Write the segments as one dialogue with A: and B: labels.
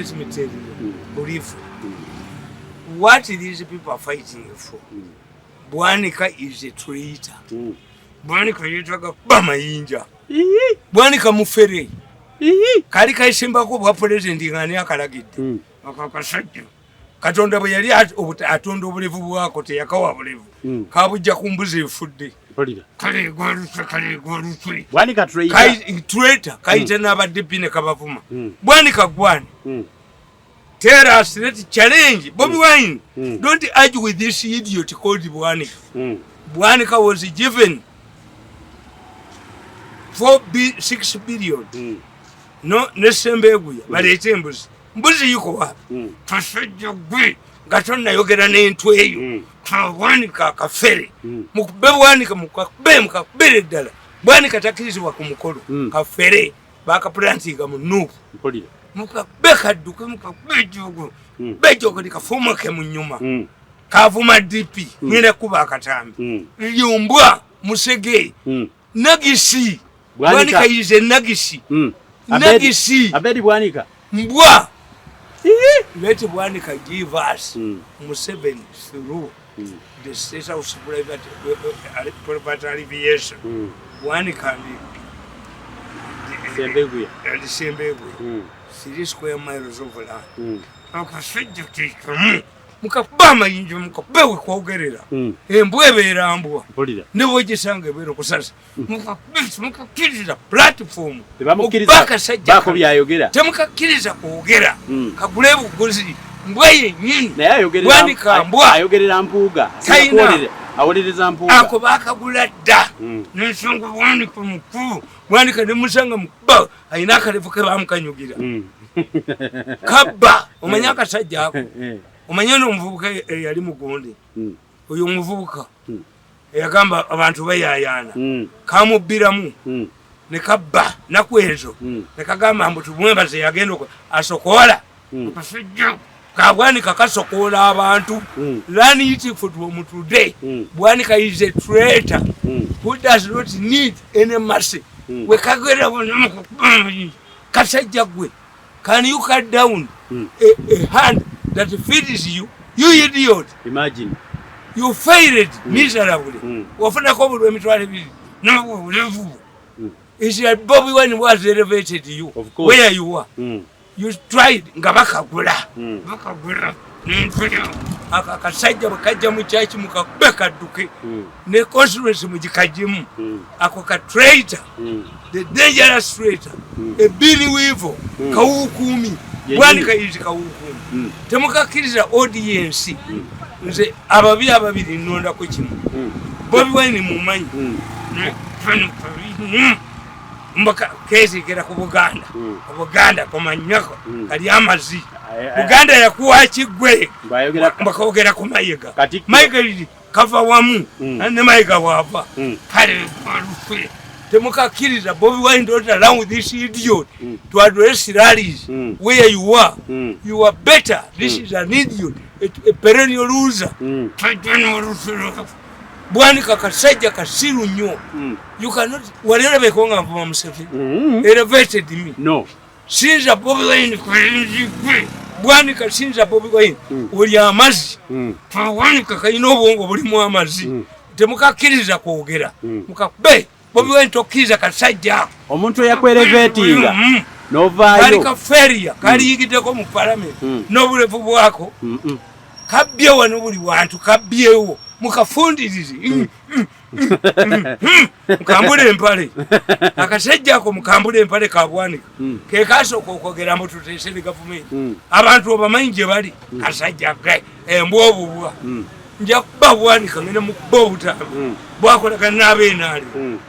A: let me tell you, believe what these people are fighting for. Bwanika is a traitor. Bwanika yetaga bamayinja. Bwanika mufere. Kali kayishimba ko bwa president ngani akalagidde. Akakasajja. Katonda bwe yali atonda obulevu bwako teyakawa bulevu. Kabujja kumbuzi efudde. Kale gwalutswe. Bwanika traitor. Kayita n'abadde bine kabavuma. Bwanika gwani. Tell us, let's challenge. Bobby Wine, don't argue with this idiot called Bwanika. Bwanika was given 6 billion. No, Nesembegu, but it's Mbuzi. Mbuzi yuko wapi? Kasajja gwe. Gatonna yogera n'entwe eyo. Bwanika kafere. Mukube Bwanika mukabere ddala. Bwanika takirizibwa ku mukolo. Kafere bakaplantinga mu Nuupu. Mukabeka duke mukabejogo. Bejogo likafomoke mu nyuma. Kavuma DP. Ngenda kuba akatambi. Lyumbwa musege. Nagisi. Bwanika yize nagisi. Nagisi. Abedi Bwanika. Mbwa. Let Bwanika give us Museveni through the state house private alleviation. Bwanika Sembegu. 3 square miles of land. Akasajja kikamu. Mukabama yinjo mukabewe kwogerera. Embwa ebeera mbwa. Nebo gisanga bero kusasa. Mukakiriza platform. Bako byayogera. Temukakiriza kwogera. Kagule buguzi. Mbwa yenyini. Naye ayogera. Bwanika mbwa. Ayogerera mpuuga. Awuliriza mpuuga. Ako bakagula dda. Nsonga Bwanika mukulu. Bwanika ne musanga mukba. Ayina akalevu ke bamukanyugira. Kabba. Omanya akasajja ako. Omanya n'omuvubuka yali mugonde. Oyo omuvubuka yagamba abantu bayayana. Kamubbiramu ne kabba nakwezo. Ne kagamba mbu tumwembaze yagenda asokola. Akasajja Bwanika kasokola abantu. Learn it from today. Bwanika is a traitor who does not need any mercy. We kagera kasajja gwe. Can you cut down a hand that feeds you? You idiot. Imagine. You failed miserably. Wafuna ko buli emitwale bibiri. No, level. Is that Bobby Wine was elevated you where you were. You tried ngabakagula. Bakagula. Akasajja bakajja mu church mukabeka duke. Ne constituency mujikajimu. Ako ka traitor. The dangerous traitor. A Billy Weevil. Kawukumi. Bwanika yizi kawukumi. Temukakiriza audience. Nze ababiri nonda ko kimu. Bobby Wine mumanyi. Mbaka kezi kera ku Buganda. Buganda komanyako kali amazi. Buganda yakuwa kigwe. Mbaka ogera ku Mayiga. Mayiga kava wamu. Ne Mayiga wava. Kale kwalufe. Temukakiriza Bobby Wine don't allow with this idiot to address rallies where you are. You are better. This is an idiot. A perennial loser. Bwanika kasajja kasiru nnyo. You cannot whatever bekonga mvuma Museveni. Elevated me. No. Sinza Bobby Wine kwe. Bwanika sinza Bobby Wine. Oli amazi. Bwanika kayina obwongo bulimu amazi. Temukakiriza kwogera. Mukabe Bobby Wine tokkiriza kasajja. Omuntu yakwelevetinga. Novaayo. Kali kaferia. Kali yigideko mu parliament. Nobulevu bwako. Kabbye wano buli wantu kabbyewo. Mukafundirizi. Mukambule empale. Akasajja ako mukambule empale ka Bwanika. Ke kasoko okogera mu tuteseri government. Abantu obamanyi gye bali. Kasajja gae. Embwa obubwa. Nja kuba Bwanika ngene mukuba obutambi. Bwakolagana n'abenaali.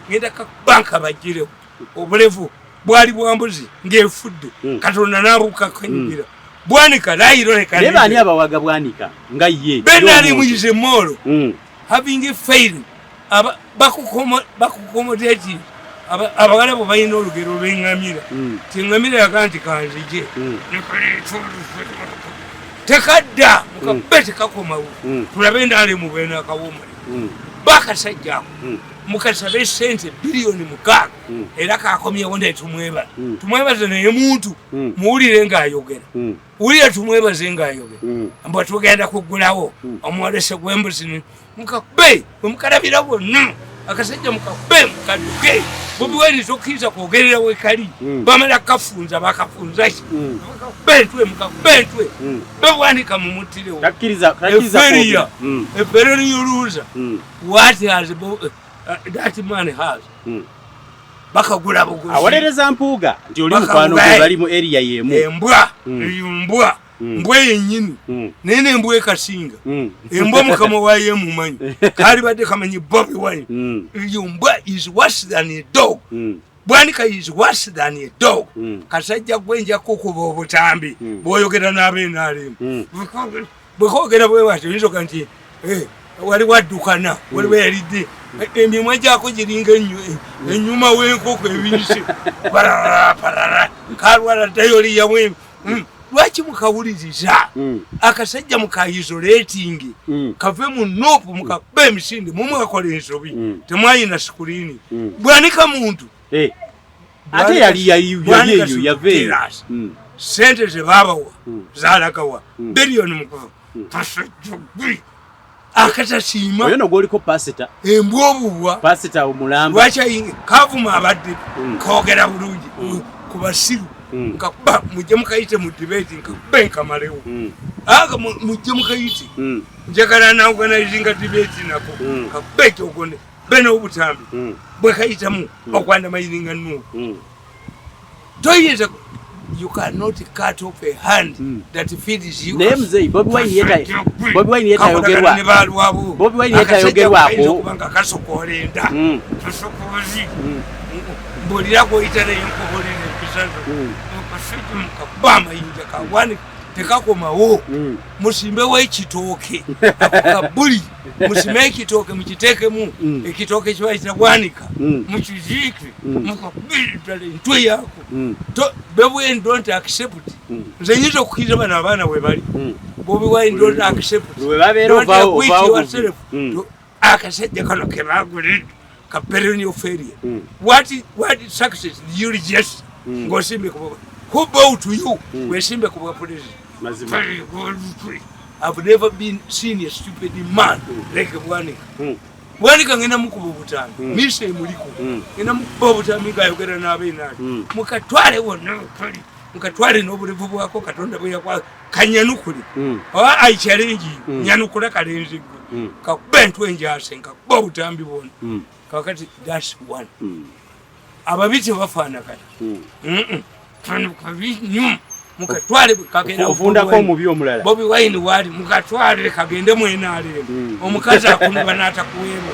A: Ngenda kabanka bagirewo. Obulevu bwali bwambuzi ng'efudde. Katonda n'abuuka kanyugira. Bwanika layiro ne kale. Neba ani abawaga Bwanika nga ye. Benali muyize molo. Having failed. Bakukomodeti. Abagala bo bayina olugero lw'engamira. Tingamira yakanti kanzije. Tekadda mukabete kakomawo. Tulabe ndali mubena kawoma. Bakasajja. mukasabe sente bilioni 6 era kakomyewo ne tumwebaze naye muntu muwulire ng'ayogera wulira tumwebaze ng'ayogera mbu tugenda kuggulawo omuwolese gw'embuzi mukakube bwemukalabira bwonna akasajja mukakube mukaduke Bobi Wine tokkiriza kwogerera wekali bamala kafunza bakafunzaki mukakubentwe bewandika mumutirewo eferiya yoluza what has that man has bakagula buguzi
B: awalereza mpuuga nti oli mukwano gwe bali mu area yemu
A: embwa mbwa yennyini naye nembwa ekasinga embwa mukama wayo emumanyi kali badde kamanyi Bobi Wine eyo mbwa is worse than a dog bwanika is worse than a dog kasajja gwenja kukuba obutambi bwoyogera n'ab'enaalemu bwekwogera bwe watyo oyinza nti wali waddukana waliwo yalidde emimwa gyako giringa ennyuma w'enkoko ebiyise parara kalwala ddayo oliyamwe lwaki mukawuliriza akasajja mukaisolating kave mu nopu mukakuba emisinde mumwakola ensobi temwayina sikuriini bwanika muntu
B: ate yali yayeyo yaveeyo
A: sente zebabawa zalagawa biliyoni mukuva akatasiima
B: oyo nogwoliko pasita
A: embwa obubwa
B: pasita omulamba
A: lwaki kavuma abadde koogera bulungi ku basiru nkakuba mujje mukayite mu debate nkakuba nkamalewo aga mujje mukayite njagala naorganizinga debate nako nkakuba ekyogone be n'obutambi bwekayitamu okwandamayiringa nuuku toyinza you cannot cut off a hand that feeds you.
B: Naye muzeyi Bobi Wine yetayogerwa Bobi Wine yetayogerwako
A: kubanga kasokolenda kasokozi mbolira ko itale yokobolera episazo kasiki mukabama inja kawani tekakomawo musimbe w'ekitooke akabuli musimbe ekitooke mukiteekemu ekitooke kibayita bwanika mukiziike mukabulitale ntwe yako Bobi Wine don't accept nze nyinza okukkiriza bano abaana we bali Bobi Wine don't accept akasajja kano ke baagulidde ka perennial failure what success you just ng'osimbe ku who bow to you wesimbe ku bwa president I've never been seen a stupid man like Bwanika ngena mukuba obutambi mise muliko ngena mukuba obutambi ngayogera n'ab'enaalemu mukatwale wonna kali mukatwale n'obulevu bwako Katonda bwe yakwa kanyanukule oba aichallenge nyanukula kalenzi kakuba entwenjase nkakuba obutambi bwonna kakati that's one ababiti bafaana kati kabinyuma mukatwale kagenda
B: ofundako omubi omulala
A: Bobi Wine wali mukatwale kagende mwenaalemu omukazi akunuba n'atakuweebwa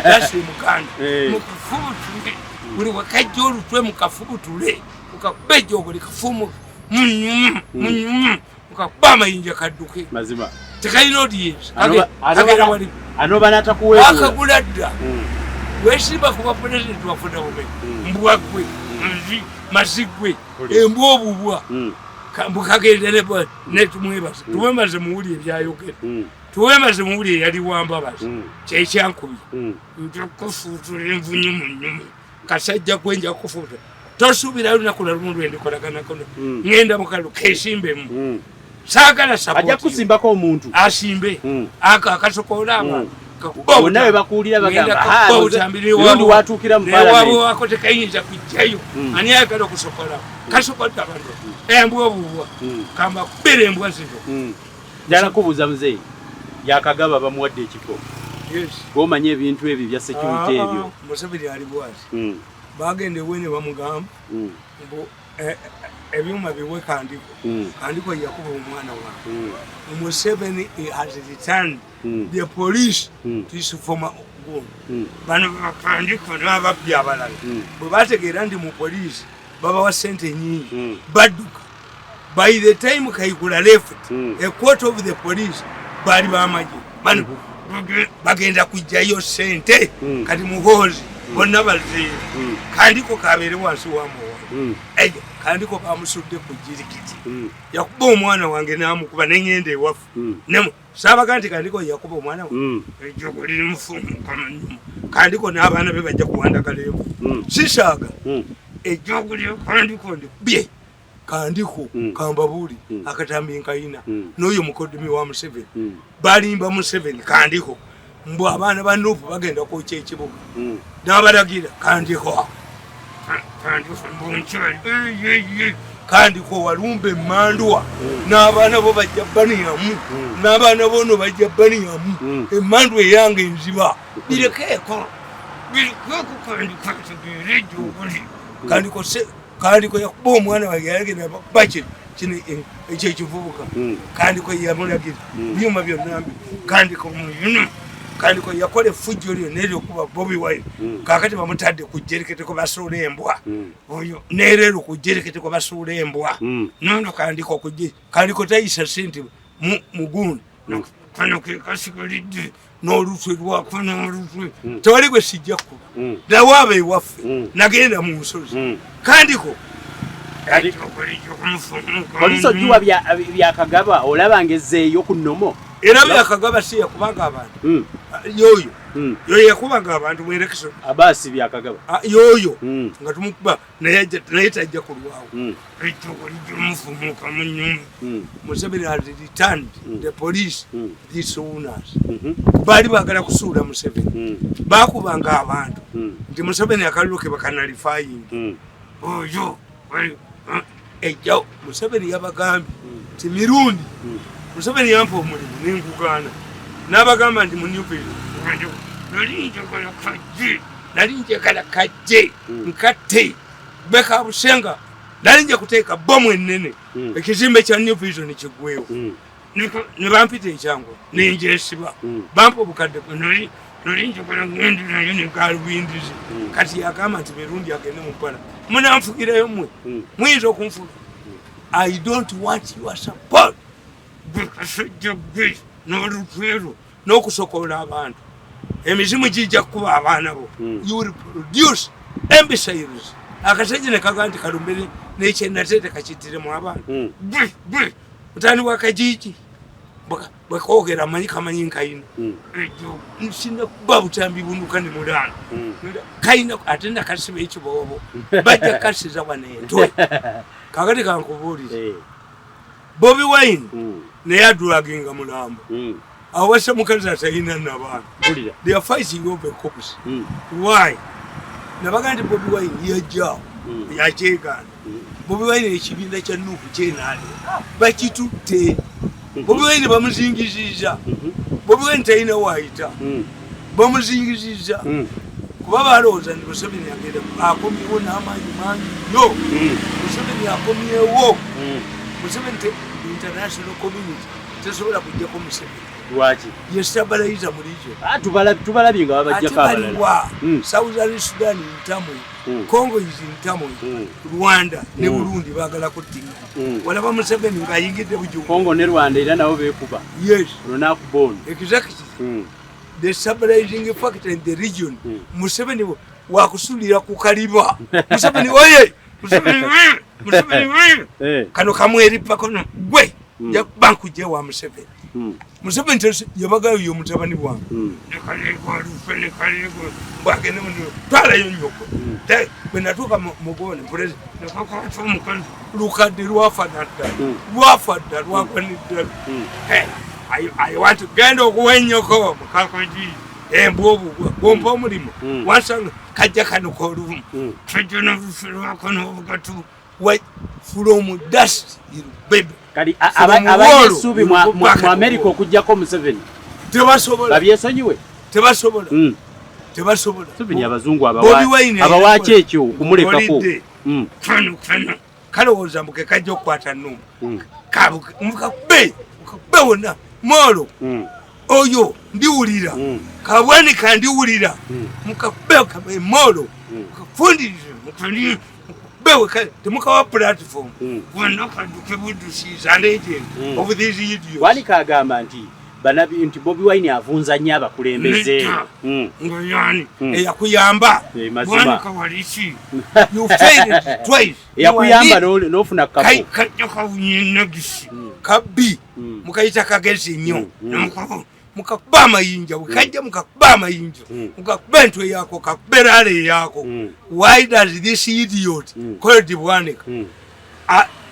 A: dasi mukanda mukafubutule buli wakajja olutwe mukafubutule mukakuba ejjoogo likafumu munyuma mukakuba amayinja kadduke
B: mazima
A: tekalina audience
B: agenda wali anoba n'atakuweebwa
A: akagula dda wesimba kuba pulezidenti wafuna bumenyi mbwa gwe mazigwe embwa obubwa mukagende netumwebaze tumwebaze muwuli ebyayogera tuwebaze muwuli eyali wambabaze kyekyankubi njakufuutula envunyu mu nnyuma kasajja gwenja kufuuta tosuubirayo lunaku nalumu lwendikolaganako ngenda mukalu kesimbemu saagala
B: ajja kusimbako omuntu
A: asimbe akasokola abantu
B: bonna we bakuwulira bagamba lundi watuukira mu
A: wabo wako tekayinza kujjayo ani ayagala okusokola kasokodde abantu embwa obubwa kamba kubera embwa zino
B: njala kubuuza muzeeyi yakagaba bamuwadde ekifo gwomanyi ebintu ebyo bya security ebyo
A: Museveni ali bwati bagende wene bamugamba mbu ebyuma biwe kandiko yakuba omwana wange Museveni has returned the police to former bano bakandiko n'ababbi abalala bwe bategeera ndi mu police babawa sente nyingi badduka by the time Kayihura left a quarter of the police bali bamagye bano bagenda kujjayo sente kati muhoozi bonna bazeere kandiko kabeere wansi wamuwa kandiko bamusudde ku jirikiti yakuba omwana wange n'amukuba neŋŋenda ewafu Sabaganti kandiko yakuba omwana we ekyo kuli mufumu kamanyu kandiko n'abaana be bajja kuwanda kalevu sishaga ekyo kuli kandiko ndi bye kandiko kambabuli akatambi nkayina n'oyo mukodimi wa Museveni balimba Museveni kandiko mbu abaana ba Nuupu bagenda kwokya ekibuga n'abalagira kandiko kandiko walumbe Mandwa n'abaana bo bajja baniyamu n'abaana bono bajja baniyamu Mandwa eyange enziba birekeeko kandiko yakuba omwana wange yalagenda baki kino ekyo ekivubuka kandiko yamulagira byuma byonnambi kandiko muyino kandiko yakola effujjo lyo neryokuba Bobi Wine kakati bamutadde ku jjeriketeko basuula embwa oyo nerero ku jjeriketeko basuula embwa nono kandiko kujje kandiko tayisa sente mugundi kano ke kasigalidde n'olutwe lwako n'olutwe tewali gwe sijja kuba nawaaba ewaffe nagenda mu nsozi kandiko
B: Poliso juwa bya Kagaba olaba ngezeeyo ku nnomo
A: era bya Kagaba si yakubanga abantu yoyo yakubanga abantu mu election
B: abasi bya Kagaba
A: yoyo nga tumukuba naye tajja kulwawo ekyo kuli mufumuka mu nyumba Museveni has returned the police these owners bali bagala kusuula Museveni bakubanga abantu nti Museveni akaluke bakanalifying oyo ejjo Museveni yabagambye ti mirundi Museveni yampa omulimu n'enkugaana n'abagamba nti mu Newfield nali njagala kajje nkatte beka busenga nali nja kuteeka bomu ennene ekizimbe kya Newfield ne kiggweewo ne bampita ekyango nenjeesiba bampa obukadde nali njagala ngende nayo ne galubindizi kati yagamba nti mirundi agende mu mpala munanfugirayo mmwe muyinza okunfuga I don't want your support bikasajja bwe n'olutwero n'okusokola abantu emizimu gijja kuba abaana bo you will produce imbeciles akasajja ne kaga nti kalumbere n'ekyennateete kakittire mu abantu bwe mutani wa Kajiji bwekoogera amanyi kamanyi nkayina ekyo nsinda kuba butambi bunduka ne mulana kayina ate nakasiba ekiboobo bajja kasiza wanentwe kakati kankubuulire Bobi Wine naye adulaginga mulambo awo wasa mukazi atalina n'abaana they are fighting over cops why nabaga nti Bobi Wine yajjaawo yakyegaana Bobi Wine ekibiina kya Nuupu kyenaale bakitutte Bobi Wine bamuzingiziza Bobi Wine talina waayita bamuzingiziza kuba balowooza nti Museveni agenda akomyewo n'amaanyi mangi yo Museveni akomyewo Museveni international community tesobola kujjako Museveni
B: lwaki
A: yestabaliza mu region
B: tubalabye nga babajja
A: kabala Southern Sudan ntamu Congo is ntamu Rwanda ne Burundi bagala kutinga walaba Museveni ngayingidde bujugu
B: Congo ne Rwanda era nabo beekuba
A: yes
B: lunaku bond
A: exactly the stabilizing factor in the region Museveni wakusulira ku kaliba Museveni oye Museveni kano kamweripa kono gwe ya banku je wa Museveni Museveni yabaga yo mutabani bwange nekalego alufene kalego bagene mu twala yo nyoko te benatuka mugone president nekako mukani lukade lwafadda lwakwanidde I want to genda okuwenyoko mukakoji embobu gompa omulimo wasanga kajja kano kolumu tujuna bufirwa kono obugatu what from dust baby
B: kali abayesubi mu America okujjako Museveni
A: tebasobola
B: babyesonyiwe
A: tebasobola
B: Museveni abazungu abawaaki ekyo okumulekako
A: kalowooza mbuke kajja okukwata Nuupu mukakube wonna molo oyo ndiwulira kabwanika ndiwulira mukakube molo mukafundirize temukawa platform wonna kaduke budusiza and agent of these idiots
B: wanika agamba nti banabi nti Bobi Wine avunza nnyo abakulembeze
A: ngoyani eyakuyamba
B: mazima
A: walishi you failed twice
B: eyakuyamba n'ofuna kapo
A: kajja kawunyinagisi kabbi mukayita kagezi nnyo mukakuba amayinja bukajja mukakuba amayinja mukakuba entwe yako kakuberale yako why does this idiot called Bwanika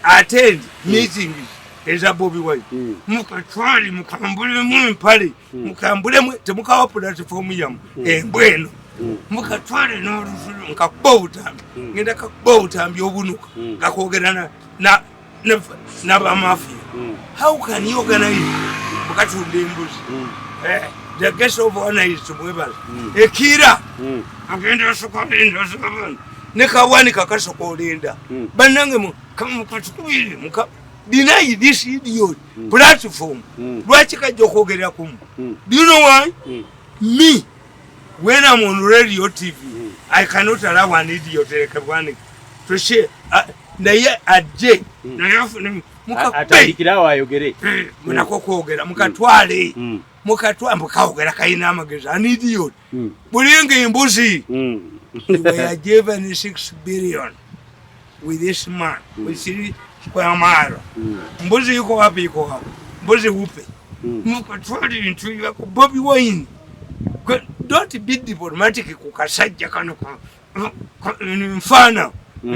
A: attend meetings eza Bobi Wine mukatwali mukambule mu mpale mukambule temukawa platform yamu embweno mukatwale n'oluzulu nkakuba utambi ngenda kakuba utambi obunuka ngakogerana na bamafia how can you organize mukatunda embuzi the guest of honor is to mwebaza ekira agenda osokolinda ne Kawanika kasokolinda banange mukatukubire deny this idiot platform lwaki kajja okwogerera kumu do you know why me when I'm on radio TV I cannot allow an idiot like Bwanika to share naye ajje naye
B: atandikirawo ayogere
A: munako kwogera mukatwale mukawogera kayina amagezi an idiot bulinga embuzi we are given 6 billion with this man with 3 square mile mbuzi yuko wapi mbuzi upe mukatwale into yako Bobi Wine don't be diplomatic kukasajja kano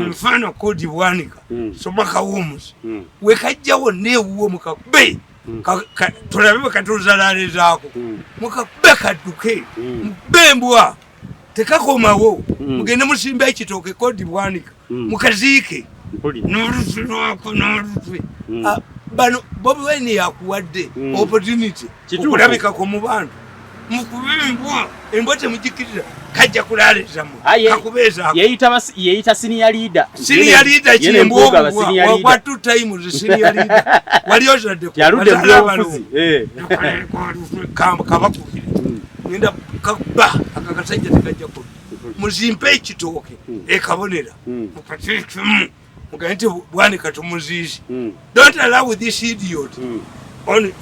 A: mfano kodi Bwanika somaka wumuzi wekajjawo neewuwo mukakube tulabe katuzalale zaako mukakube kadduke mubembwa tekakomawo mugende musimba ekitooke kodi Bwanika mukaziike n'olusu lwako n'olutwe bano Bobi Wine yakuwadde opportunity okulabikako mu bantu mukubembwa embwa temugikirira kajja kulalezamu kakubeza
B: yeita senior leader
A: chimbo wa 2 times senior leader waliozade
B: yarude byofuzi
A: kamba kabakukire ngenda kakuba akakasajja tekajja ko muzimpe ekitooke ekabonera mukatikimu mugante Bwanika tumuzizi don't allow this idiot on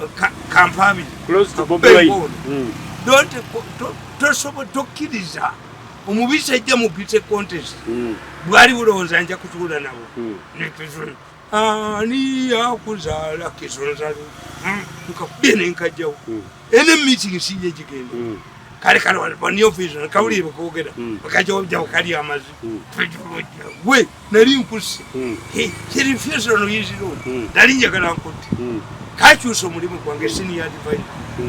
A: campaign
B: close to Bobi Wine
A: tokkiriza omubisi ajja mupite contest bwali bulowooza nja kutuula nabo ani yakuzaala kisonzalu nkakubye nenkajjawo ene meeting sijja gigenda kale bani office kawulire bakogera bakajja kali amazi we nali nkusse kirifiso yiziro nali njagala nkutte kakyusa omulimu gwange senior advisor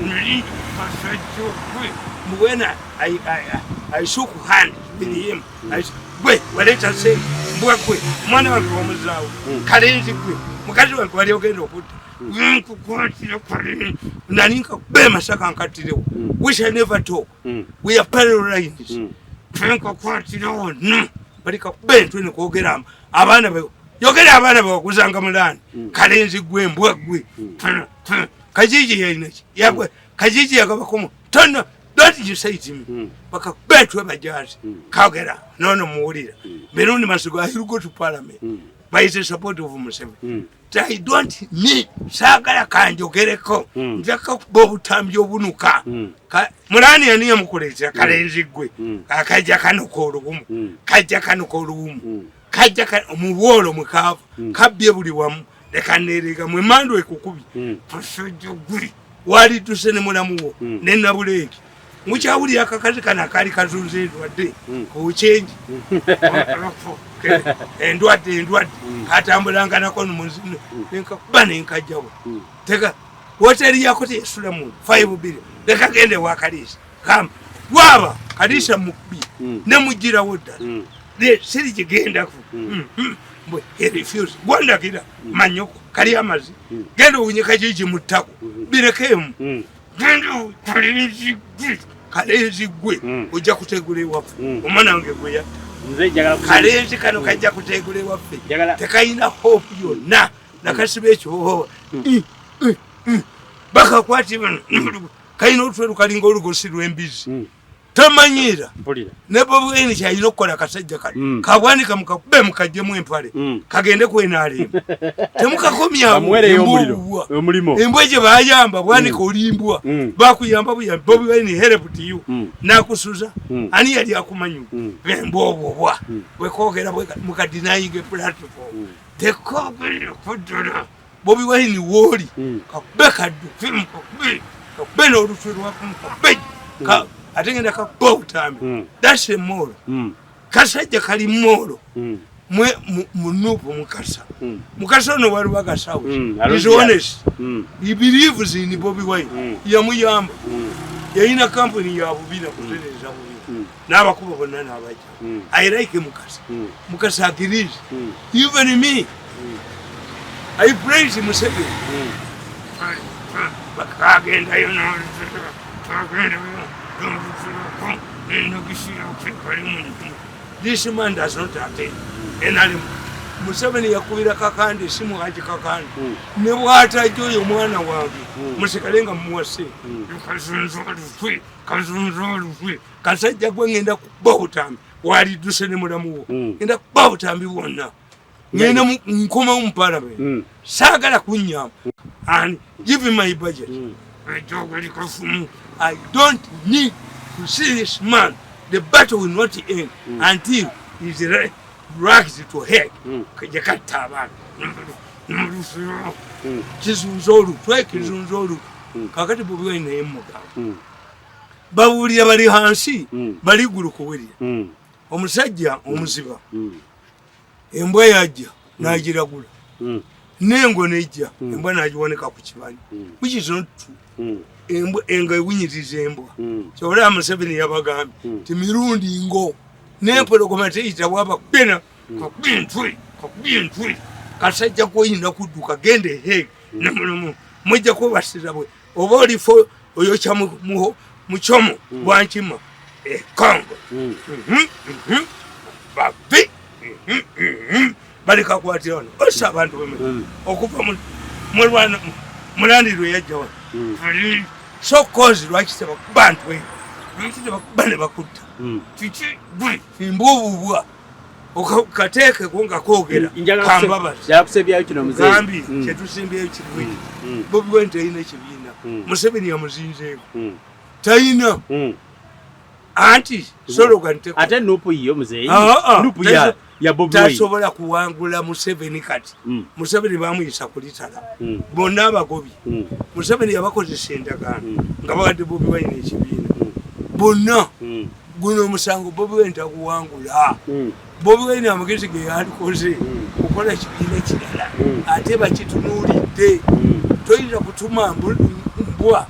A: nali kasajjo when I shook hand with him we waleta se mbwakwe mwana wange omuzaawo kalenzi gwe mukazi wange wali ogenda okutta nkukwatira kale naninka be masaka nkatirewo we shall never talk we are paralyzed nkukwatira wonna balika bentu ne kwogera abaana be yogera abaana be okuzanga mulani kalenzi gwe mbwagwe kajiji yainaki yagwe kajiji yagabakomo tonna don't you say to me baka betwe bajazi kagera nono muwulira Berundi Masigo I will go to parliament by the support of Museveni I don't need sagala kanjogereko njaka bobu tambyo bunuka mulani yaniye mukuletera kalenzi gwe akajja kanokolo gumu kajja kanokolo gumu kajja omuwolo mukava kabye buli wamu lekanerega mwe mando ekukubi fasojjo guri wali tusene mulamuwo nena buleki mukyawuli akakazi kana kali kazunze ndwadde kuchenji endwadde katambulanga nako muzino nenkakuba nenkajjawo teka woteri yako tesula mu 5 billion leka gende wakalisa kama waba kalisa mukubi ne mugira wodda ne siri kigenda ku mbwe refuse gwanda kira manyoko kali amazi gendo unyeka jiji mutako birekemu gendo kalenzi gwe ojja kutegula ewaffe omwana wange gwe yatta kalenzi kano kajja kutegula ewaffe tekayina hope yonna nakasiba ekyo bakakwati bano kayina olutwe lukalinga olugosi lw'embizi tomanyira ne Bobi Wine kyayina okukola akasajja kali kabwanika mukakube mukajjemu empale kagende kwenaalimba temukakomya embwe gye bayamba bwanika olimbwa bakuyamba buyambi Bobi Wine help to you nakusuza ani yali akumanyi embwobwa bwekwogera mukadinayinga platform tekogere kudura Bobi Wine woli kakube kaddu kakube n'olutwe lwako mukube atengenda kakuba utambi that's a molo kasajja kali molo mwe munupu mukasa ono wali bagasawo is honest he believes in Bobi Wine yamuyamba yayina company ya bubina kutereza bubina n'abakuba bonna n'abajja I like mukasa agrees even me I praise Museveni bakagenda yono this man does not attend enali Museveni yakubira kakande simu haji kakande ne bwata joyo mwana wange musikalenga muwase kazunzolu kasajja gwengenda kubahutambi wali dusene mulamuwo ngenda kubahutambi wonna ngenda nkoma umparabe sagala kunyama and give me my budget I don't need to see this man. The battle will not end until he's rags to heck. Kajakatabana. Kizunzolu, kizunzolu. Kakati Bobi Wine yemuga. Bawulira bali hansi, bali gulu kuwulira. Omusajja omuziba. Embwa yajja n'agiragula. Nengo nejja, embwa n'agiwanika ku kibanyi. Which is not true. Enga winyiriza embwa kyola Museveni yabagambi timirundi ngo nempologoma teyita waba bena kakubintwe kasajja koyinda kudduka gende he namulumu mujja kubasira bwe oba olifo oyo kya muchomo bwankima Congo babi bali kakwatira ono osa abantu bemwe okuva mulwana mulandiro yajjawa so cause lwakisaba kubantu lwakisaba kubane bakutta kiki bwe imbubu okateeke kunga koogera kambabazi
B: yakusebyayo kino muzeeyi
A: gambi kyetusimbyeyo kirwiki Bobi Wine tayina ekibiina Museveni yamuzinzeeko tayina anti slogan teko
B: ate nupu yiyo muzeeyi nupu ya Bobi Wine
A: tasobola kuwangula Museveni kati Museveni bamuyisa kulitala bonna abagobi Museveni yabakozesa endagaano nga bawadde Bobi Wine ekibiina bonna guno omusango Bobi Wine takuwangula Bobi Wine amagezi ge yalikoze okukola ekibiina kirala ate bakitunuulidde toyinza kutuma mbwa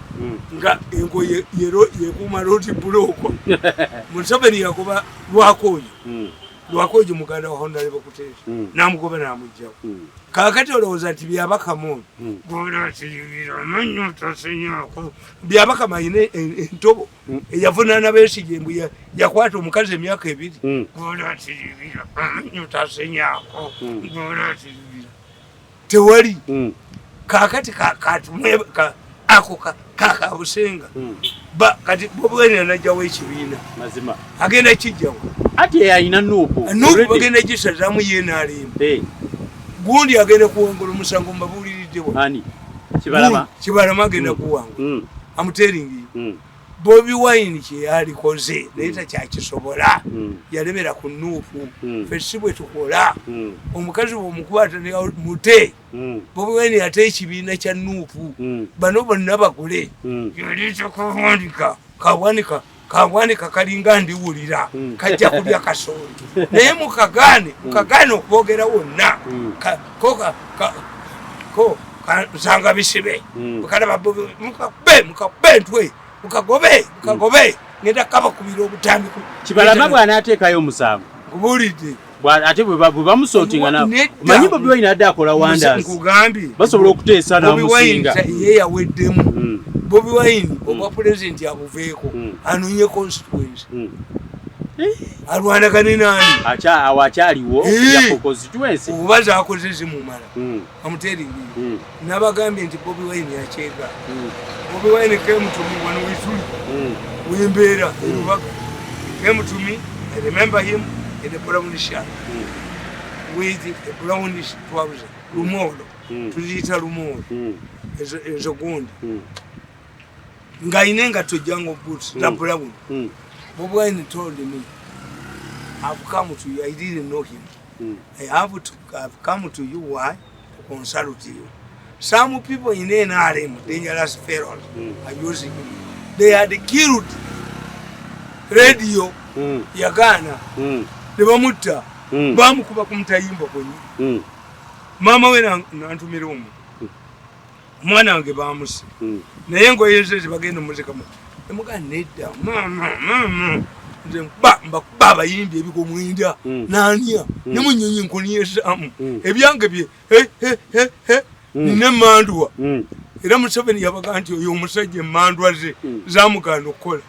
A: nga engo yekuuma loti buloko Museveni yagoba lwakoyo muganda wa Honorable Kuteesa namugoba namugjawo kakati olowooza nti byabakamu byabakama ayina entobo eyavunaana Besigye mbu yakwata omukazi emyaka 2 tewali kakati ako kakabusenga kati Bobi Wine anajjawo ekibiina
B: mazima
A: agenda kijjawo
B: ati yayina nuupu
A: bagenda gisazamu yenaalimba gundi agenda kuwangula omusango mbabuuliriddewo
B: ani
A: Kibalama agenda kuwangula amuteringi Bobi Wine kyeyalikoze naye takyakisobola yalemera ku nuupu ffe si bwe tukola omukazi bw'omukwata mute Bobi Wine ate ekibiina kya nuupu bano bonna bagule yaliza kuwandika kabwanika kalinga ndiwulira kajja kulya kasooli naye mukagaane okwogera wonna nsanga bisibe mukalaba mukakube ntwe mukagobe ngenda kabakubira obutambi
B: Kibalama bw'anaateekayo omusango
A: nkubulidde
B: ate bwe bamusootinga manyi Bobi Wine adde akola wonders
A: nkugambye
B: basobola okuteesa n'amusinga
A: ye yaweddemu Bobi Wine obwa president abuveeko anoonye constituency alwanagane nani
B: awo akyaliwo ya constituency
A: oba zaakoze zimumala amuteringi nabagambye nti Bobi Wine yakyega Bobi Wine kemutumu wano wituli wembera erubaga came to me. I remember him in a brownish shirt with a brownish trouser, rumolo, tuzita rumolo, as a wound. Ngainenga to jungle boots, the brown. Bobi Wine told me, I've come to you. I didn't know him. I've come to you. Why? To consult you. Some people in NRM, dangerous fellows, are using him. They had killed radio Yagana. They were mutta. Bamu kuba kumtayimba kwenye. Mama we nantumira omu. Mwana wange bamusi. Naye ngo yezeze bagenda muzika mu. Emuga nedda. Mama. Nze baba yimbi ebiko mwinda. Nania. Nemunyonyi nkoniyesamu. Ebyange bye. Nine mandwa. Era Museveni yabaga nti oyo omusajja emandwa ze zamugana okukola.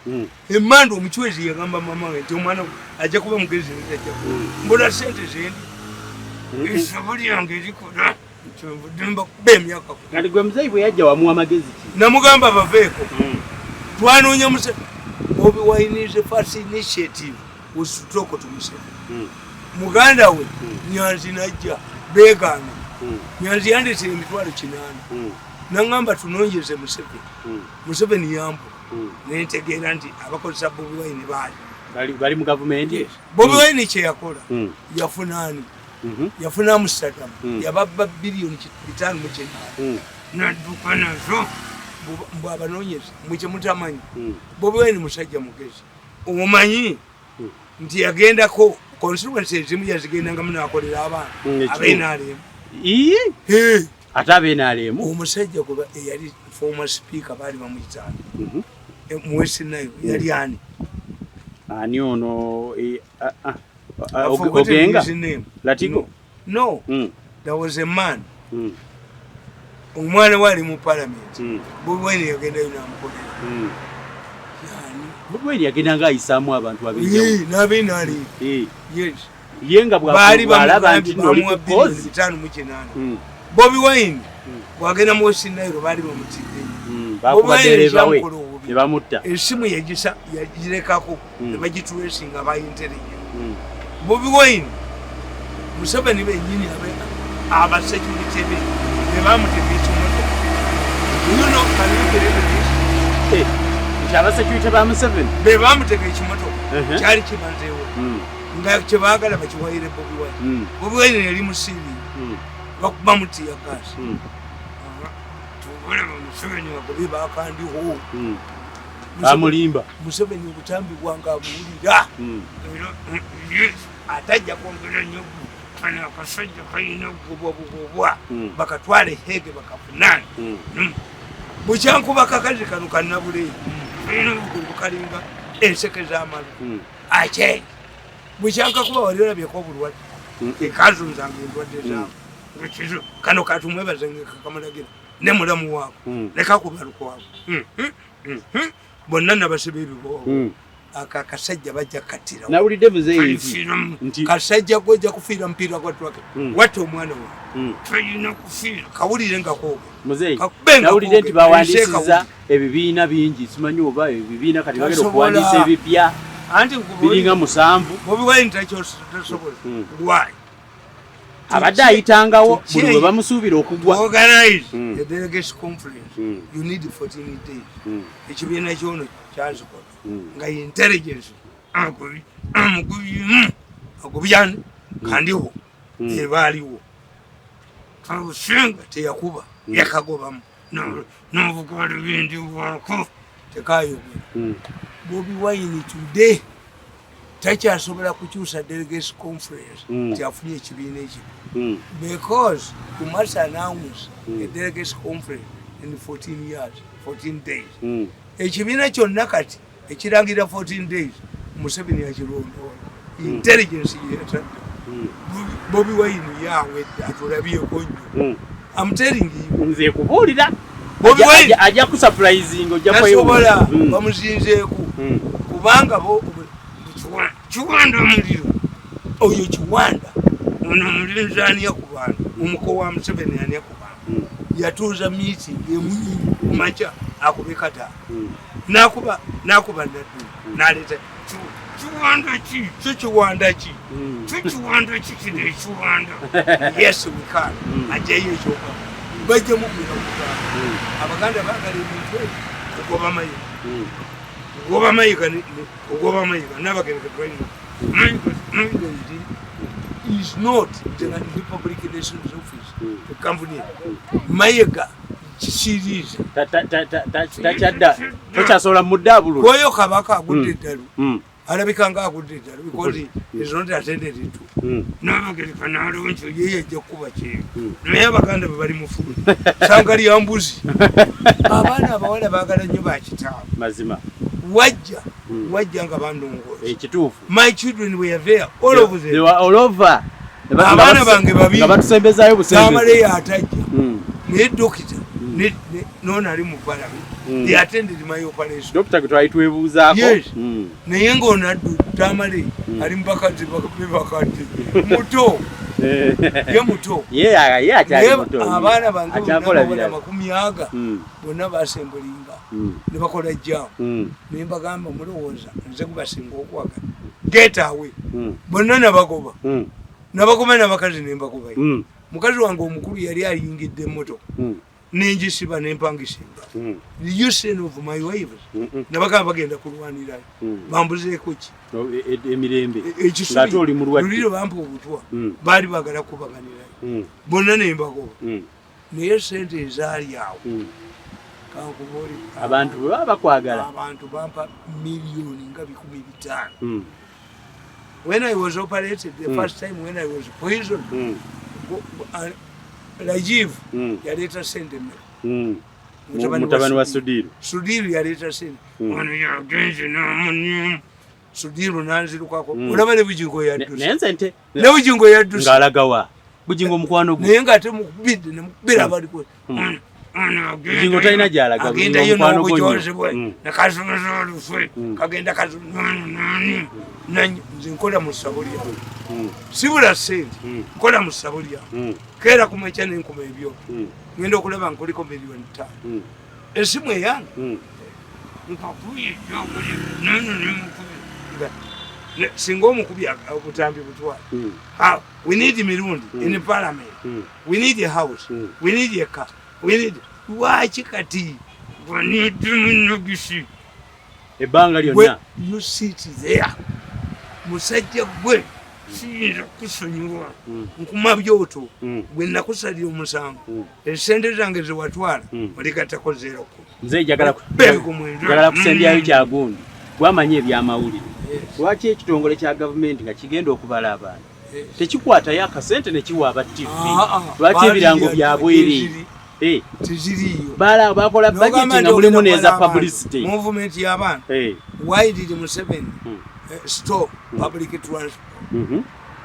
A: Emandwa omuchwezi yagamba mama we nti omwana ajja kuba mugezi n'ajja. Mbona sente zendi. Isabuli yange erikola. Ndimba kuba emyaka.
B: Kati gwe muzeyi bwe yajja wamuwa magezi ki?
A: Namugamba baveeko. Twanoonya Museveni. Bobi Wine is the first initiative was to talk to Museveni. Muganda we Nyanzi najja beegana. Nyanzi yandese emitwalo 8. Nangamba tunonyeze Museveni. Museveni yambo. Nentegeera nti abakozesa Bobi Wine
B: bali mu government.
A: Yes. Bobi Wine kye yakola yafunani. Yafuna Amsterdam. Yababa bilioni 5 mu Kenya. Nadduka nazo mbaba nonyeze muje mutamanyi. Bobi Wine musajja mugezi. Omumanyi nti yagendako constituency zimu yazigendanga muna akolera abantu. Abenale.
B: Atabe nalemu
A: omusajja kuba yali former speaker bali bamuyitana mwesi nayo yali ani
B: ono ogenga Latiko
A: no there was a man omwana wali mu parliament Bobi Wine yagenda ina mukolera
B: Bobi Wine yagenda ng'ayisaamu abantu ab'enjawulo
A: n'abenale yes
B: yenga bw'alaba nti noli ku kozi
A: 5 mu 8 Bobi Wine wagenda mu West Nile bali bamutidde.
B: Bakubadereva we ne bamutta.
A: Esimu yagirekako ne bagituwesinga ba intelligence. Bobi Wine Museveni benyini aba security be ne bamutedde ekimoto. You know can you believe this?
B: Aba security ba Museveni
A: be bamutedde ekimoto. Kyali kibanzeewo. Nga kyebaagala bakiwayire Bobi Wine. Bobi Wine yali musiri. Bakuba muti ya kasi. Tubule Museveni wakubiba akandiho.
B: Amulimba.
A: Museveni okutambi bwanga abulira. Atajja kwongera nnyo. Kana akasajja kayina bubwa. Bakatwale hege bakafunana. Bucyankuba kakazi kanu kannabule. Kayina bukalinga enseke z'amalu. Ache. Bucyanka kuba wali olabye bulwadde. Ekazo nzange endwadde zaamu. Kano katumwebaza kakamalagira ne mulamu wako leka kubaluko wako bonna nabasibe ebibo akakasajja bajja katira
B: nawulidde muzeyi nti
A: kasajja gojja kufiira mpira kwa twake wate omwana we tulina kufiira kawulire nga koga
B: muzeyi nawulidde nti bawandisiza ebibiina bingi simanyi oba ebibiina kati bagenda okuwandiisa ebipya
A: anti
B: biringa 7
A: Bobi Wine tasobola why
B: abadde ayitangawo buli bwe bamusuubira okugwa.
A: Organize the delegation conference. You need 14 days. Ekibiina kyono kyazikola nga intelligence akubyani kandiho ebaaliwo kabusenga teyakuba yakagobamu n'obugaali bindi bwako tekayogera. Bobi Wine today takyasobola kukyusa delegation conference kyafunye ekibiina ekyo because you must announce a delegation conference in 14 days. Ekibiina kyonna kati ekirangira 14 days Museveni yakirondoola intelligence yeta Bobi Wine yawedde atulabyeko nnyo. I'm telling you
B: nze kubuulira
A: Bobi Wine
B: ajja ku surprising ojja
A: kwewola bamuzinzeeko kubanga bo Kiwanda muliro oyo Kiwanda ono mulinzi ani yakubana omuko wa Museveni ani yakubana yatuuza meeting emunyi kumacha akubekata nakuba naddu naleta kiwanda ki kiwanda ki kiwanda ki kide kiwanda yes we can ajaye choka bajje mukira abaganda bagala ebintu kugoba mayiga nabagenda training is not the Republic Relations Office the company mayiga series
B: tachadda tochasola mudabulu
A: koyo kabaka agudde dalu alabikanga agudde dalu because is not attended to nabagenda kanalo ncho yeye jakuba che naye abaganda bali mufulu sangali yambuzi abana abawala bagala nnyo bakitaaba
B: mazima
A: wajja nga bandongoza
B: ekituufu
A: my children were there all over there
B: they were all over
A: abana bange babiri
B: abatusembezayo busembeze
A: atajja naye dokita nona ali mu parliament they attended my operation
B: dokita twayitwebuuzaako
A: naye ng'onaddu tamale ali mubakati muto ye muto abaana bange makumi aga bonna basembulinga ne bakola jamu naye mbagamba mulowooza nze gubasinga okwagala getawe bonna nabagoba nabakazi nembagobayo mukazi wange omukulu yali ayingidde emmotoka nenjisiba nempangisinga the using of my wives nabagamba bagenda kulwanirayo bambuzeeko ki
B: emirembe ngate oli mulwadde
A: bampa obutwa baali bagala kubaganirayo bonna nembagoba naye sente ezaali awo kankuboli
B: abantu bwe baba bakwagala
A: abantu bampa miliyoni nga 15,000 when I was operated the first time when I was poisoned Rajiv yaleta sente
B: mutabani wa
A: Sudiru yaleta sente wano yagenze namunye Sudiru nanzirukako olaba ne bujingo yaddusa
B: nensente
A: ne bujingo yaddusa
B: ngalagawa bujingo mukwano gwe
A: naye ngate mukubidde ne mukubira abaliko
B: bujingo talina gyalaga
A: agenda yo n'obujozebwe nakazunozolufwe kagenda kazunoni nze nkola mu sabulya sibula sente nkola mu sabulya kera kumweca nenkuma ebyo ngenda okulaba nkoliko miliyoni 5 esimu eyange nkakuye singa omukubi obutambi butwala we need mirundi in parliament we need a house we need a car we need lwaki kati wanidumnogisi
B: ebanga lyonna
A: you sit there musajja gwe siyinza kusonyiwa nkuma byoto gwe nakusalira omusango esente zange zewatwala oligatako 0
B: nze njagala kusembyayo kyagundi gwamanye ebyamawulire lwaki ekitongole kya gavumenti nga kigenda okubala abantu tekikwatayo akasente nekiwa aba TV lwaki ebirango byabwere
A: tiziriyo
B: bakola budget nga mulimu neza publicity
A: movement y'abaana why did Museveni stop public transport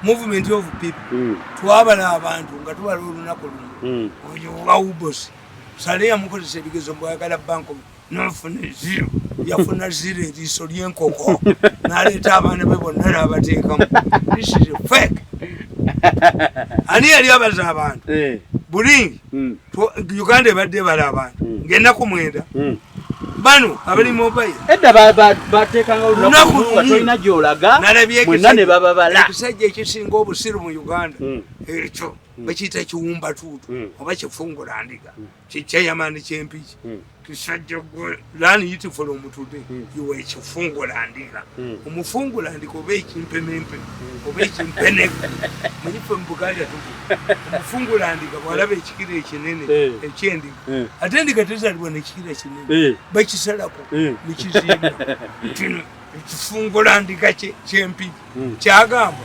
A: movement of people twabala abantu nga tubala olunaku lumu oyo wawubosi sale yamukozesa ebigezo mbwayagala banko nafuna 0 yafuna 0 eriiso ly'enkoko n'aleeta abaana be bonna n'abateekamu this is fake ani yali abaza abantu bulingi Uganda ebadde bala abantu ng'ennaku 9 bano abali mobile
B: edda bateekanga olunaku nga tolina gy'olaga mwenna ne bababala
A: ekisajja ekisinga obusiru mu Uganda ekyo bakiyita kiwumba tuutu oba kifungula ndiga kikyayamani kyempiki kisajja gwe lani yitifula omutude iwe ekifungula ndiga omufungula ndiga oba ekimpemempe oba ekimpeneke munyife mu Buganda tugu omufungula ndiga bwalaba ekikira ekinene ekyendiga ate endiga tezalibwa nekikira kinene bakisalako nekizimba kino ekifungula ndiga kyempiki kyagamba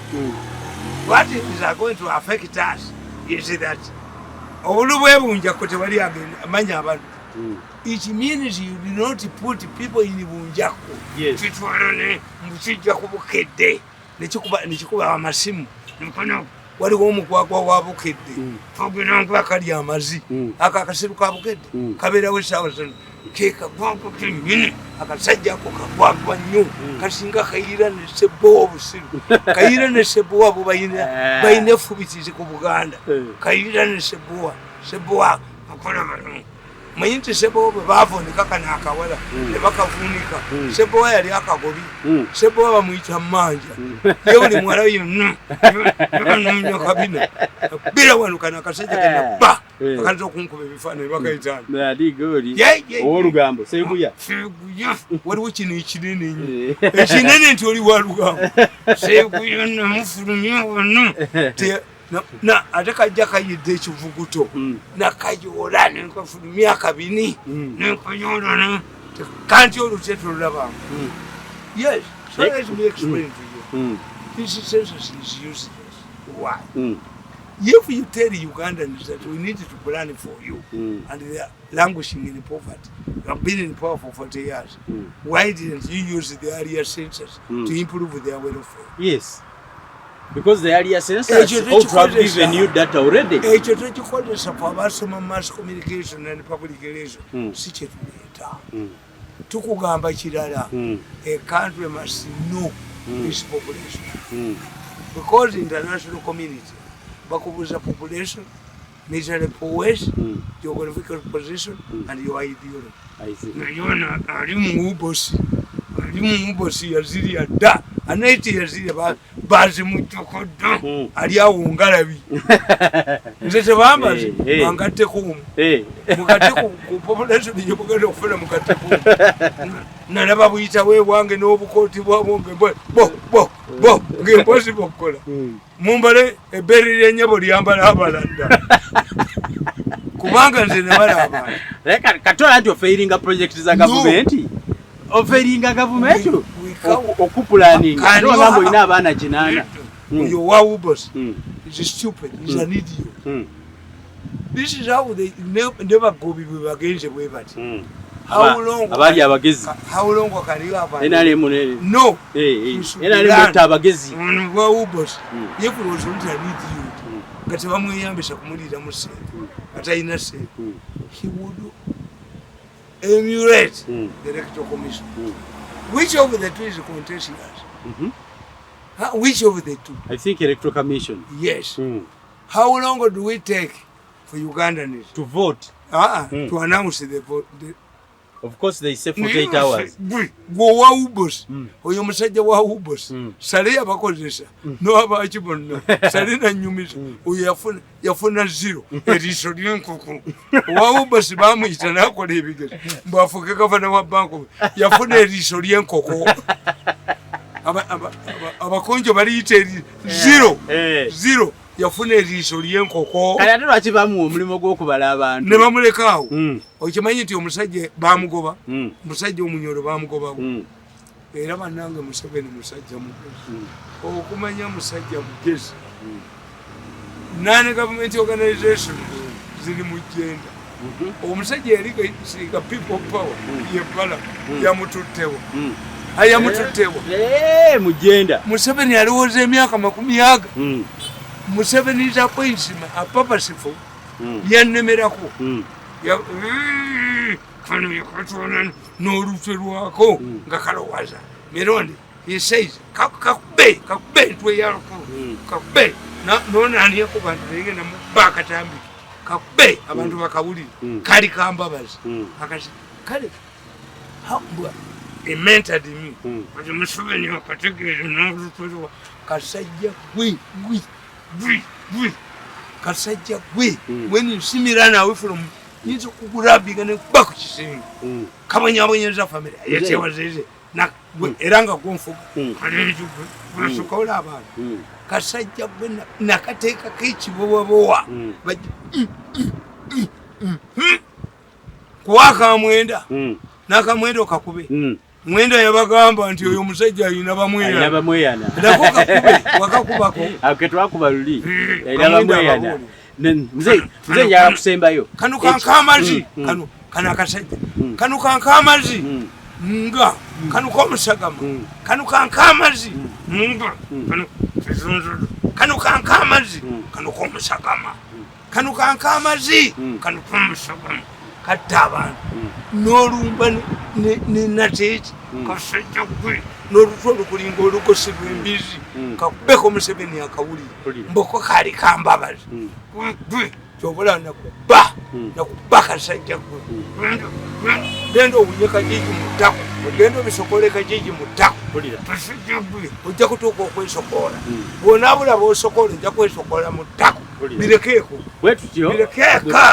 A: what is going to affect us is that obulu bwebunja ko tewali amanya abantu it means you do not put people in bunjako kitwalane mukijja kubukedde nekikuba amasimu nkono waliwo omukwakwa wabukedde togena nkakali amazi akakasiru kabukedde kabeerawo essaawa zino keka gwako kenyini akasajja ako kagwagwa nnyo kasinga kayira ne Ssebbowa obusiru kayira ne Ssebbowa abo bayina effubitizi ku Buganda kayira ne Ssebbowa akola bano mayinti sebo bavanika kana akawala ne bakavunika sebo yali akagobi sebo bamuyita manja yoli mwala yino kabina bila wanu kana kasajja kana ba akaanza kunkuba ebifano bakayitana
B: nadi goli olugambo seguya
A: waliwo kino ekinene nnyo ekinene nti oli walugambo seguya namufulumya wano na ate kajja kayidde ekivuguto nakayola nenkafulumya kabini nenkayola kanti oluteto lulabamu. Yes, so let me explain to you. This census is useless. Why? If you tell Ugandans that we need to plan for you and they are languishing in poverty, you have been in power for 40 years, why didn't you use the earlier census to improve their welfare?
B: Yes. Because the earlier census ought to have given you that already.
A: Ekyo tekikozesa for abasoma mass communication and public relation. Si kye tuleeta. Tukugamba kirala. A country must know this population. Because international community bakubuza population, military powers, geographical position, and your ideology.
B: I see.
A: Nayona ali mu bosi yaziri adda anaiti yaziri bazi mutokodo ali awo ngalabi nze tebambazi bangatte ku mugate ku population ye buganda okufuna mugate ku nalaba buyita we wange n'obukooti bwabo bo ng'impossible okukola mumbale ebberri ly'ennyabo lyambala abalanda kubanga nze ne balaba
B: katola nti ofeiringa project za gavumenti ofeiringa gavumenti okupulaninga ate wagamba olina abaana 8
A: oyo wawubos is stupid, is an idiot. This is how they never go bwe bagenze bwe bati. How long
B: abali abagezi
A: how long can you have
B: no enale mota abagezi
A: wawubos yekulo zonta an idiot kati bamweyambisa kumulira mu sente atayina sente he would emulate the electoral commission. Which of the two is contentious? Which of the two?
B: I think electoral commission.
A: Yes. How long do we take for Ugandans
B: to vote?
A: To announce the vote.
B: Of course, they say 48 hours.
A: Go wahubos. Oyo musajja wahubos. Sale abakozesa. No abachibonna. Sale na nyumizo. Oyo yafuna 0. Eriso lyenkoko. Wahubos bamuyita nakola ebigezi. Mbafuke gavana wa banko. Yafuna eriso lyenkoko. Abakonjo baliyita 0. Yafuna eriso lyenkoko.
B: Kale ate lwaki bamuwa omulimo gw'okubala abantu?
A: Ne bamulekaawo. Okimanyi nti omusajja bamugoba. Omusajja omunyolo bamugobawo. Era bannange Museveni musajja mugezi. Okumanya musajja mugezi. Non-government organization ziri mu jenda. Omusajja yali ga people power yebbala yamututtewo. Ayamututtewo.
B: Mugenda.
A: Museveni alowooza emyaka 100. Museveni's appointment a purposeful yannemerako kano yakatwana n'olutwe lwako nga kalowaza mironde he says kakube ntwe yako kakube nonani yakuba nti na bakatambi kakube abantu bakawulira kali kambabazi akasi kale hambwa mentored me but Museveni akategeeza n'olutwe lwa kasajja gwe kasajja gwe when you see me run away from you to kukurabiga ne kuba ku kisinga kabanyabonyeza family yetewazeze na eranga gonfuga kalejo basukola abantu kasajja gwe nakateeka kekibowa kuwaka mwenda nakamwenda okakube mwenda yabagamba nti oyo musajja alina bamweyana ndako kakube wakakubako
B: aketwakuba luli alina bamweyana mzee njala kusembayo
A: kanu kankamazi kanu akasajja kanu kankamazi nga kanu komusagama kanu kankamazi nga kanu kankamazi kanu komusagama kanu kankamazi kanu komusagama katabantu n'olumba n'inateeki kasajja gwe n'olutwe olukulinga olugosebwa embizi kakubeko Museveni akawulire mboko kali kambabazi gwe kyobula nakuba nakubaka sajja gwe genda obunyeka jiji mutako genda obisokoleka jiji mutako tasajja gwe ojja kutuuka okwesokola bwona abula bwosokola ojja kwesokola mutako birekeeko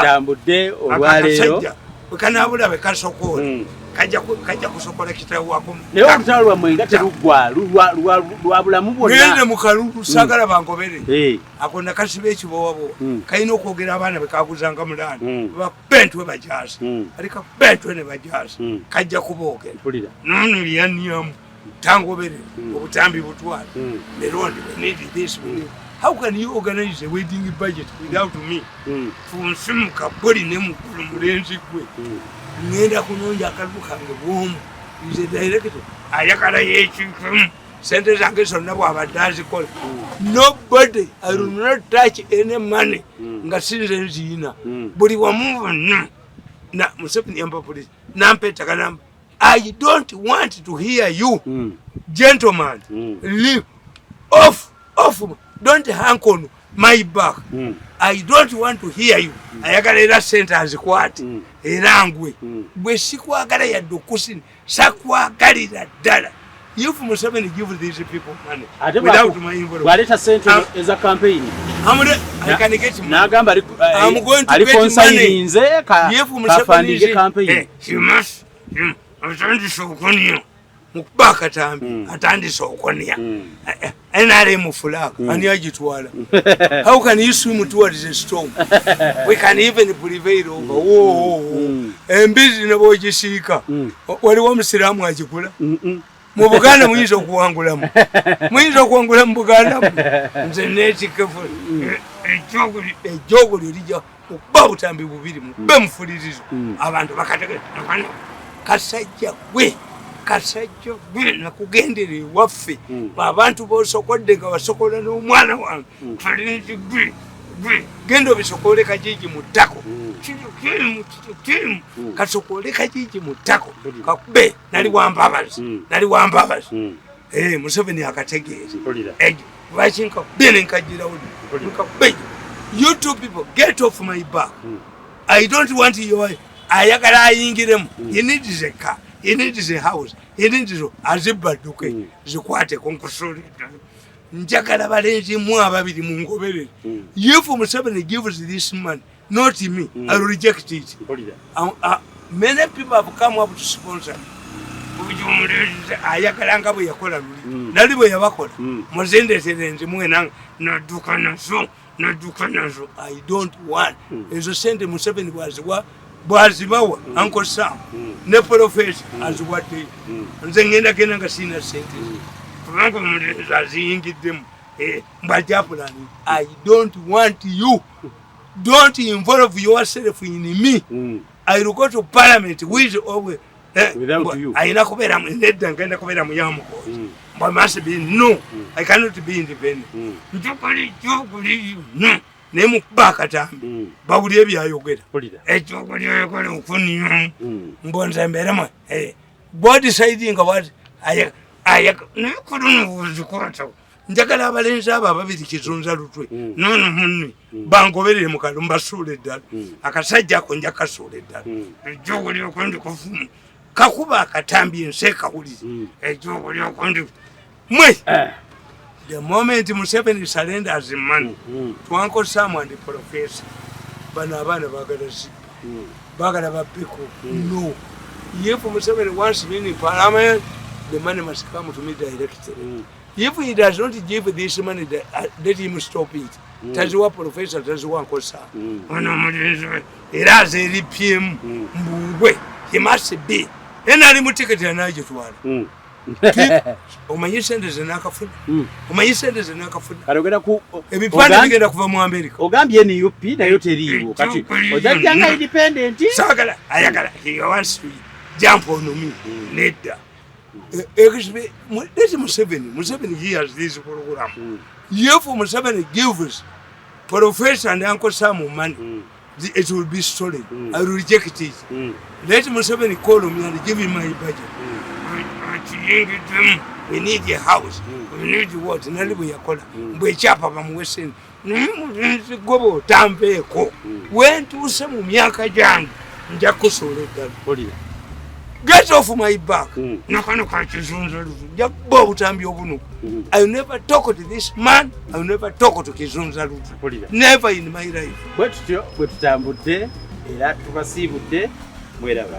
B: tambudde olwaleero
A: wekanabula bekasokola kajja kusokola kitabu wako
B: naye olutalo lwammwe nga teruggwa lwa bulamu bwonna
A: gende mu kalulu saagala bangobere ako nakasiba ekibowabowa kalina okwogera abaana bekaguzanga mulanda bakubentwe bajaasa alika kubentwe ne bajaasa kajja kuboogera nono lyaniamu tangobere obutambi butwala lerondi wenidi this how can you organize a wedding budget without me funsimuka boli nemukulu mulenzi gwe ngenda kunonja akalu kange bwomu ize director ayakala yekifumu sente zange zonna bwabadde azikola nobody I will not touch any money nga sinze nziina buli wamu bonna na Museveni yamba police nampeta kanamba I don't want to hear you gentlemen leave off don't hang on my back I don't want to hear you ayagala era sente azikwate era ngwe bwe sikwagala yadde okusini sakwagalira ddala if Museveni give these people money without my involvement
B: waleta sente eza campaign
A: I can get money
B: nagamba
A: I'm going to get money if Museveni campaign you must atandise okunia mukuba akatambi atandise okunia NRM flag ani agitwala how can you swim towards a storm we can even prevail over embizi nebo gisiika waliwo omusiraamu agikula mu Buganda muyinza okuwangulamu mu Buganda nze nekikefu ejogo lirija okuba butambi bubiri mube mufulirizo abantu bakategeka kasajja gwe nakugendere waffe abantu bosokodde nga basokola n'omwana wange genda obisokole kajiji mutako kasokole kajiji mutako kakube nali wambabazi Museveni akategeeza lwaki bene nkajirawo kakube you two people get off my back I don't want your ayagala ayingiremu he needs a car he needs a house he needs azibadduke zikwate konkusuli njagala balenzi mu ababiri mu ngoberere if Museveni gives this man not me I will reject it many people have come up to sponsor ayagala nga bwe yakola luli nali bwe yabakola muzendetere nzi mwena naduka nazo I don't want ezo sente Museveni bwazibawa Uncle Sam ne Professor aziwadde nze ngenda genda nga sina sente kubanga omulenzi aziyingiddemu mbajapulani I don't want you don't involve yourself in me I will go to parliament with always
B: without you
A: ayina kubeera nedda ngenda kubeera muyamukozi but must be no I cannot be independent njokoli no nemukuba akatambi bawulire byayogera ekyo lyoyokola okuniamu mbonza mbeeremu bo deciding what nekulunobuzikwatawo njagala abalenzi abo ababiri kizunza lutwe nono munne bangoberere mu kalulu mbasuula eddala akasajja ako nja kasuula eddala ejjogo lyoko ndikufumu kakuba akatambi ensi ekawulire ejjogo lyoko ndi mwe the moment Museveni surrenders money to Uncle Sam and the Professor bana abaana bagala zipa bagala babeko no if Museveni wants me in parliament the money must come to me directly if he does not give this money let him stop it taziwa Professor taziwa Uncle Sam ono mulenzi era azeripyemu mbungwe he must be enali mutiketi anagitwala omanyi sente zenakafuna
B: kalogera ku
A: ebipande bigenda kuva mu America
B: ogambye NUP nayo teriiwo kati ojajjanga independent
A: sagala ayagala he wants to jump on me nedda Museveni he has this program if Museveni gives Professor and Uncle Sam money it will be stolen I will reject it let Museveni call me and give me my budget we need a house, we need what, nali bwe yakola, mbwe ekyapa bamuwese, gwe bw'otampeeko, wentuuse mu myaka gyange, nja kusuula eddala. Get off my back. Nakano kachizunzaluzu. Jakuba obutambi obuno. I will never talk to this man. I will never talk to Kizunzaluzu. Never in my life.
B: Bwe tutambudde era tubasiibudde mweraba.